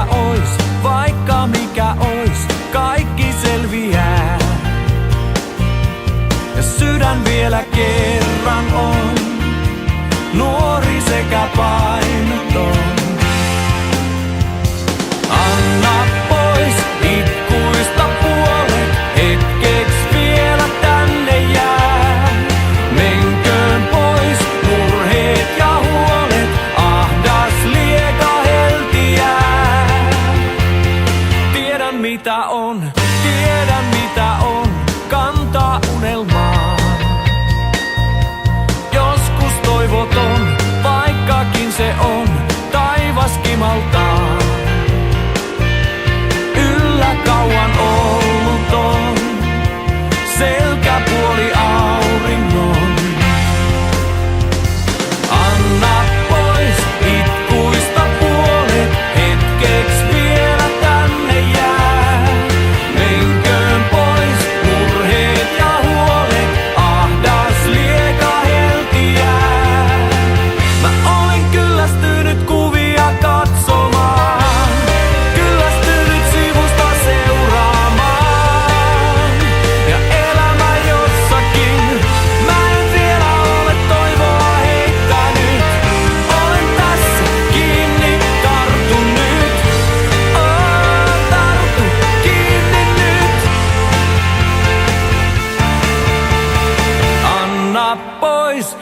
mikä ois, vaikka mikä ois, kaikki selviää. Ja sydän vielä kerran on nuori sekä painoton. Anna pois itkuista puolet, hetkeksi vielä tänne jää. Menköön pois murheet ja huolet, ahdas lieka heltiää. Tiedän mitä on kantaa unelmaa. Joskus toivoton, vaikkakin se on taivas kimaltaa. Yllä kauan ollut on selkäpuoli auringon. Anna pois itkuista puolet, hetkeksi vielä tänne jää. Menköön pois murheet ja huolet, ahdas lieka heltiää. Mä olen kyllästynyt kuvia katsomaan, kyllästynyt sivusta seuraamaan. Ja elämä jossakin, mä en vielä ole toivoa heittänyt. Olen tässä kiinni, tartu nyt. Tartu kiinni nyt. Anna pois